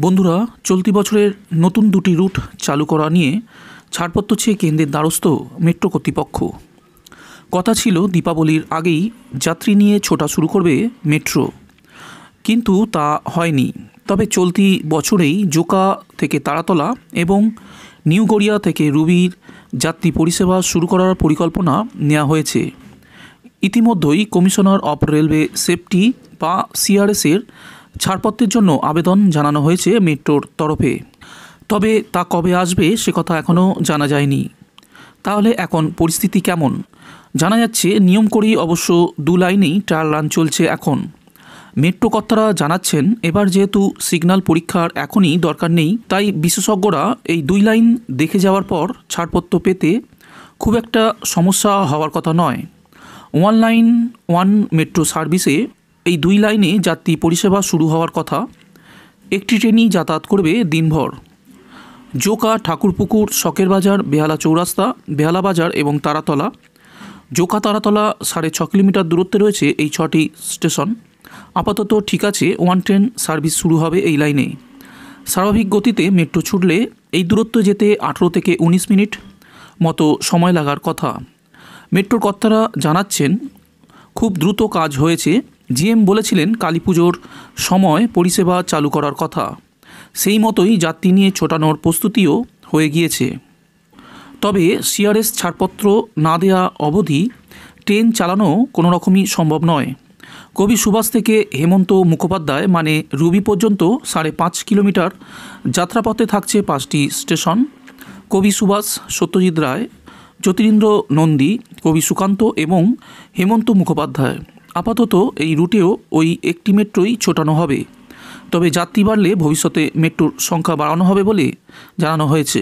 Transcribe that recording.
বন্ধুরা, চলতি বছরের নতুন দুটি রুট চালু করা নিয়ে ছাড়পত্র চেয়ে কেন্দ্রের দ্বারস্থ মেট্রো কর্তৃপক্ষ। কথা ছিল দীপাবলির আগেই যাত্রী নিয়ে ছোটা শুরু করবে মেট্রো, কিন্তু তা হয়নি। তবে চলতি বছরেই জোকা থেকে তারাতলা এবং নিউ গড়িয়া থেকে রুবির যাত্রী পরিষেবা শুরু করার পরিকল্পনা নেওয়া হয়েছে। ইতিমধ্যেই কমিশনার অফ রেলওয়ে সেফটি বা সিআরএসের ছাড়পত্রের জন্য আবেদন জানানো হয়েছে মেট্রোর তরফে। তবে তা কবে আসবে সে কথা এখনও জানা যায়নি। তাহলে এখন পরিস্থিতি কেমন? জানা যাচ্ছে নিয়ম করেই অবশ্য দু লাইনেই ট্রায়াল রান চলছে এখন। মেট্রো কর্তারা জানাচ্ছেন, এবার যেহেতু সিগন্যাল পরীক্ষার এখনই দরকার নেই, তাই বিশেষজ্ঞরা এই দুই লাইন দেখে যাওয়ার পর ছাড়পত্র পেতে খুব একটা সমস্যা হওয়ার কথা নয়। ওয়ান লাইন ওয়ান মেট্রো সার্ভিসে এই দুই লাইনে যাত্রী পরিষেবা শুরু হওয়ার কথা। একটি ট্রেনই যাতায়াত করবে দিনভর। জোকা, ঠাকুরপুকুর, শখের বাজার, বেহালা চৌরাস্তা, বেহালা বাজার এবং তারাতলা। জোকা তারাতলা 6.5 কিলোমিটার দূরত্বে রয়েছে এই 6টি স্টেশন। আপাতত ঠিক আছে, ওয়ান ট্রেন সার্ভিস শুরু হবে এই লাইনে। স্বাভাবিক গতিতে মেট্রো ছুটলে এই দূরত্ব যেতে 18 থেকে 19 মিনিট মতো সময় লাগার কথা। মেট্রোর কর্তারা জানাচ্ছেন, খুব দ্রুত কাজ হয়েছে। জিএম বলেছিলেন কালী পুজোর সময় পরিষেবা চালু করার কথা। সেই মতোই যাত্রী নিয়ে ছোটানোর প্রস্তুতিও হয়ে গিয়েছে। তবে সিআরএস ছাড়পত্র না দেয়া অবধি ট্রেন চালানো কোনো রকমই সম্ভব নয়। কবি সুভাষ থেকে হেমন্ত মুখোপাধ্যায় মানে রুবি পর্যন্ত 5.5 কিলোমিটার যাত্রাপথে থাকছে 5টি স্টেশন। কবি সুভাষ, সত্যজিৎ রায়, জ্যোতিরিন্দ্র নন্দী, কবি সুকান্ত এবং হেমন্ত মুখোপাধ্যায়। আপাতত এই রুটেও ওই একটি মেট্রোই ছোটানো হবে। তবে যাত্রী বাড়লে ভবিষ্যতে মেট্রোর সংখ্যা বাড়ানো হবে বলে জানানো হয়েছে।